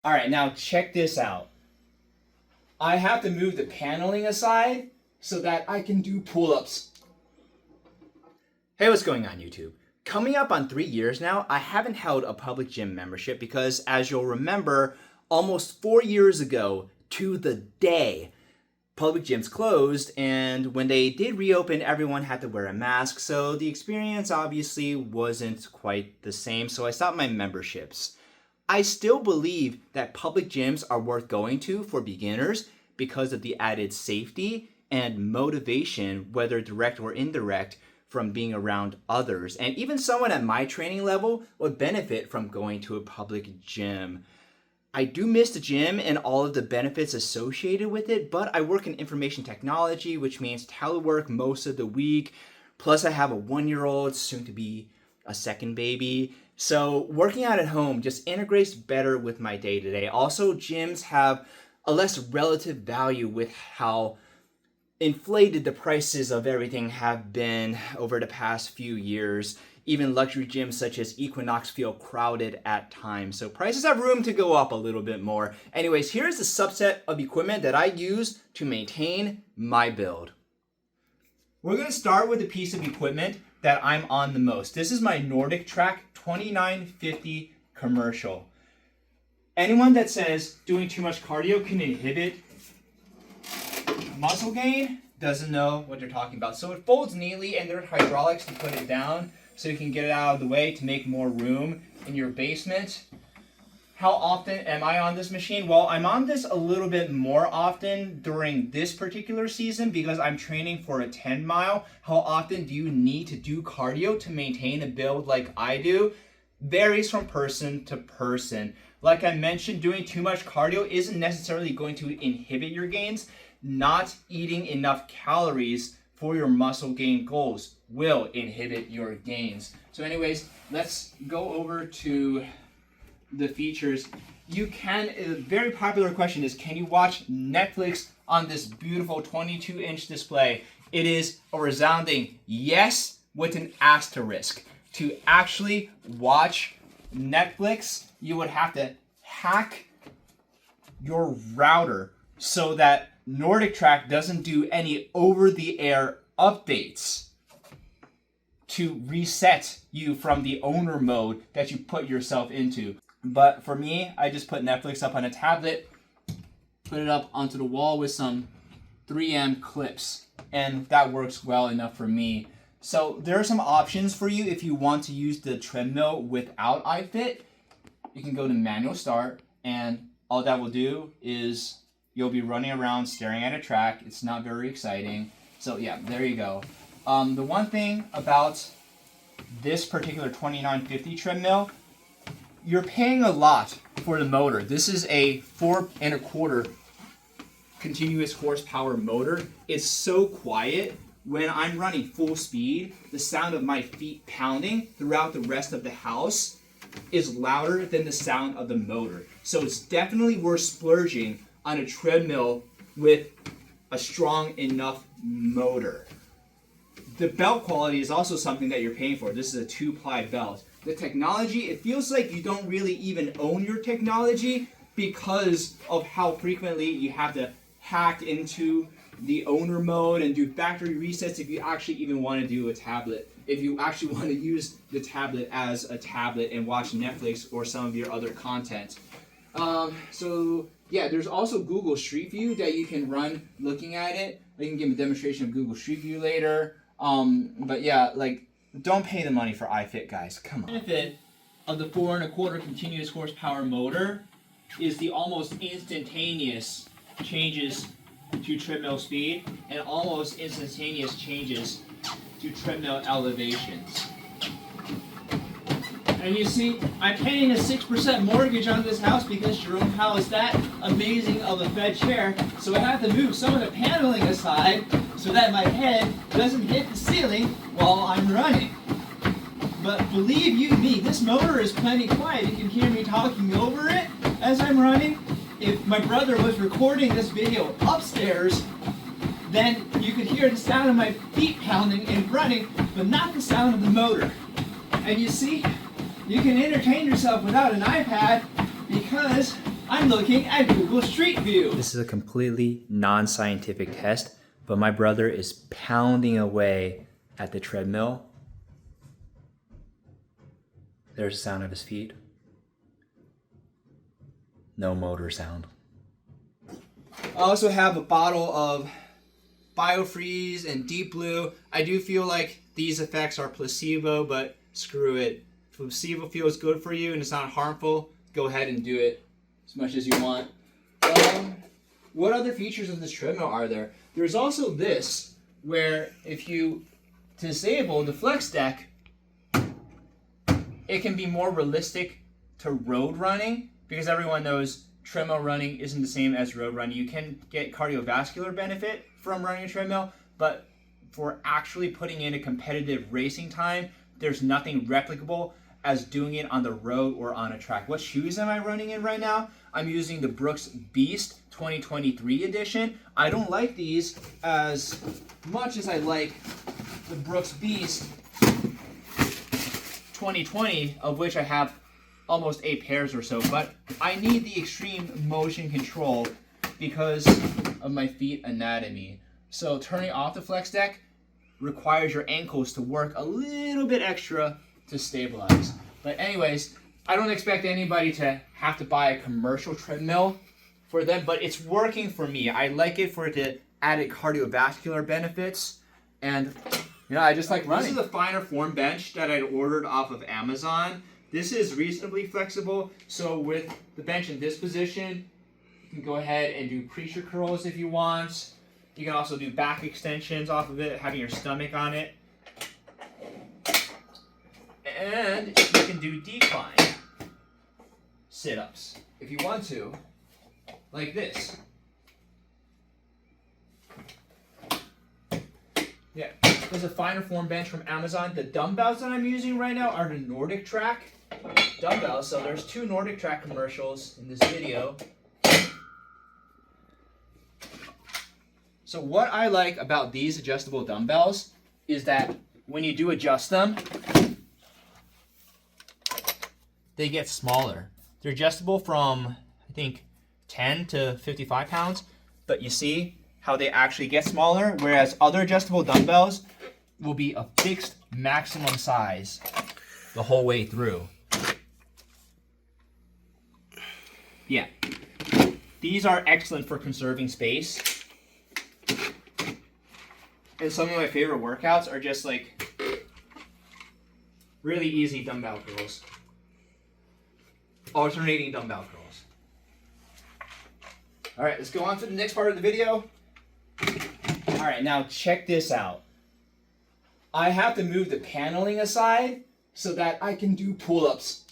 All right, now check this out. I have to move the paneling aside so that I can do pull-ups. Hey, what's going on, YouTube? Coming up on 3 years now, I haven't held a public gym membership because, as you'll remember, almost 4 years ago to the day, public gyms closed, and when they did reopen, everyone had to wear a mask, so the experience obviously wasn't quite the same, so I stopped my memberships. I still believe that public gyms are worth going to for beginners because of the added safety and motivation, whether direct or indirect, from being around others. And even someone at my training level would benefit from going to a public gym. I do miss the gym and all of the benefits associated with it, but I work in information technology, which means telework most of the week. Plus I have a 1-year-old, soon to be a second baby. So working out at home just integrates better with my day-to-day. Also, gyms have a less relative value with how inflated the prices of everything have been over the past few years. Even luxury gyms such as Equinox feel crowded at times. So prices have room to go up a little bit more. Anyways, here's the subset of equipment that I use to maintain my build. We're going to start with a piece of equipment that I'm on the most. This is my Nordic Track 2950 commercial. Anyone that says doing too much cardio can inhibit muscle gain doesn't know what they're talking about. So it folds neatly, and there are hydraulics to put it down so you can get it out of the way to make more room in your basement. How often am I on this machine? Well, I'm on this a little bit more often during this particular season because I'm training for a 10 mile. How often do you need to do cardio to maintain a build like I do? Varies from person to person. Like I mentioned, doing too much cardio isn't necessarily going to inhibit your gains. Not eating enough calories for your muscle gain goals will inhibit your gains. So anyways, let's go over to the features. You can, a very popular question is, can you watch Netflix on this beautiful 22-inch display? It is a resounding yes with an asterisk. To actually watch Netflix, you would have to hack your router so that Nordic Track doesn't do any over-the-air updates to reset you from the owner mode that you put yourself into. But for me, I just put Netflix up on a tablet, put it up onto the wall with some 3M clips, and that works well enough for me. So there are some options for you if you want to use the treadmill without iFit. You can go to manual start, and all that will do is you'll be running around staring at a track. It's not very exciting. So yeah, there you go. The one thing about this particular 2950 treadmill, you're paying a lot for the motor. This is a 4 1/4 continuous horsepower motor. It's so quiet. When I'm running full speed, the sound of my feet pounding throughout the rest of the house is louder than the sound of the motor. So it's definitely worth splurging on a treadmill with a strong enough motor. The belt quality is also something that you're paying for. This is a 2-ply belt. The technology, it feels like you don't really even own your technology because of how frequently you have to hack into the owner mode and do factory resets if you actually even want to do a tablet. If you actually want to use the tablet as a tablet and watch Netflix or some of your other content. So yeah, there's also Google Street View that you can run looking at it. I can give a demonstration of Google Street View later. But yeah, like, don't pay the money for iFit, guys. Come on. The benefit of the 4 1/4 continuous horsepower motor is the almost instantaneous changes to treadmill speed and almost instantaneous changes to treadmill elevations. And you see, I'm paying a 6% mortgage on this house because Jerome Powell is that amazing of a Fed chair, so I have to move some of the paneling aside so that my head doesn't hit the ceiling while I'm running. But believe you me, this motor is plenty quiet. You can hear me talking over it as I'm running. If my brother was recording this video upstairs, then you could hear the sound of my feet pounding and running, but not the sound of the motor. And you see, you can entertain yourself without an iPad because I'm looking at Google Street View. This is a completely non-scientific test, but my brother is pounding away at the treadmill. There's the sound of his feet. No motor sound. I also have a bottle of BioFreeze and Deep Blue. I do feel like these effects are placebo, but screw it. If placebo feels good for you and it's not harmful, go ahead and do it as much as you want. What other features of this treadmill are there? There's also this, where if you disable the flex deck, it can be more realistic to road running, because everyone knows treadmill running isn't the same as road running. You can get cardiovascular benefit from running a treadmill, but for actually putting in a competitive racing time, there's nothing replicable as doing it on the road or on a track. What shoes am I running in right now? I'm using the Brooks Beast 2023 edition. I don't like these as much as I like the Brooks Beast 2020, of which I have almost 8 pairs or so, but I need the extreme motion control because of my feet anatomy. So turning off the flex deck requires your ankles to work a little bit extra to stabilize. But anyways, I don't expect anybody to have to buy a commercial treadmill for them, but it's working for me. I like it for the added cardiovascular benefits, and I just like running. This is a finer form bench that I'd ordered off of Amazon. This is reasonably flexible, so with the bench in this position, you can go ahead and do preacher curls if you want. You can also do back extensions off of it, having your stomach on it. And you can do decline sit-ups if you want to, like this. Yeah, there's a finer form bench from Amazon. The dumbbells that I'm using right now are the Nordic Track dumbbells. So there's 2 Nordic Track commercials in this video. So what I like about these adjustable dumbbells is that when you do adjust them, they get smaller. They're adjustable from, I think, 10 to 55 pounds, but you see how they actually get smaller, whereas other adjustable dumbbells will be a fixed maximum size the whole way through. Yeah, these are excellent for conserving space. And some of my favorite workouts are just like really easy dumbbell curls. Alternating dumbbell curls. All right, let's go on to the next part of the video. All right, now check this out. I have to move the paneling aside so that I can do pull-ups.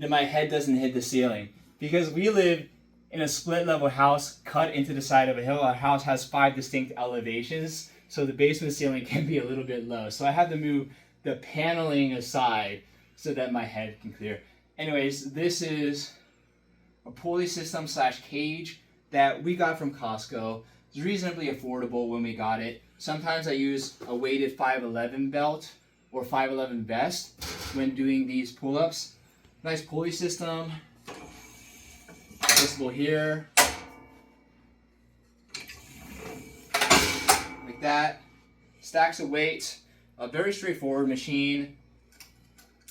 And my head doesn't hit the ceiling. Because we live in a split-level house cut into the side of a hill. Our house has 5 distinct elevations, so the basement ceiling can be a little bit low. So I have to move the paneling aside so that my head can clear. Anyways, this is a pulley system / cage that we got from Costco. It's reasonably affordable when we got it. Sometimes I use a weighted 511 belt or 511 vest when doing these pull-ups. Nice pulley system. Adjustable here. Like that. Stacks of weights. A very straightforward machine.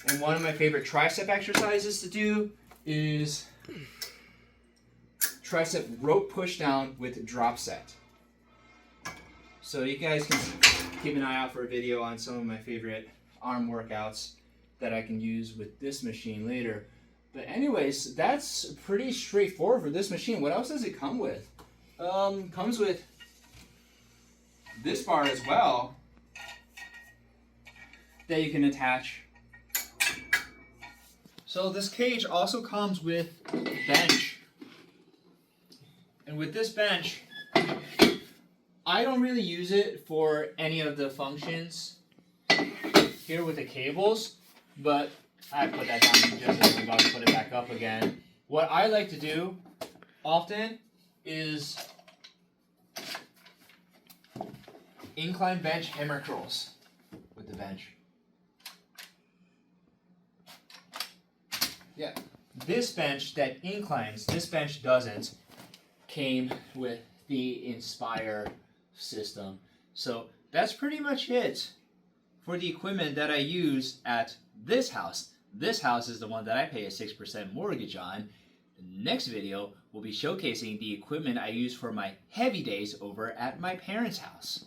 And one of my favorite tricep exercises to do is tricep rope push down with drop set. So you guys can keep an eye out for a video on some of my favorite arm workouts that I can use with this machine later. But anyways, that's pretty straightforward for this machine. What else does it come with? Comes with this bar as well that you can attach. So this cage also comes with a bench. And with this bench, I don't really use it for any of the functions here with the cables, but I put that down just as I'm about to put it back up again. What I like to do often is incline bench hammer curls with the bench. Yeah, This bench that inclines, this bench doesn't, came with the Inspire system. So that's pretty much it for the equipment that I use at this house. This house is the one that I pay a 6% mortgage on. The next video will be showcasing the equipment I use for my heavy days over at my parents' house.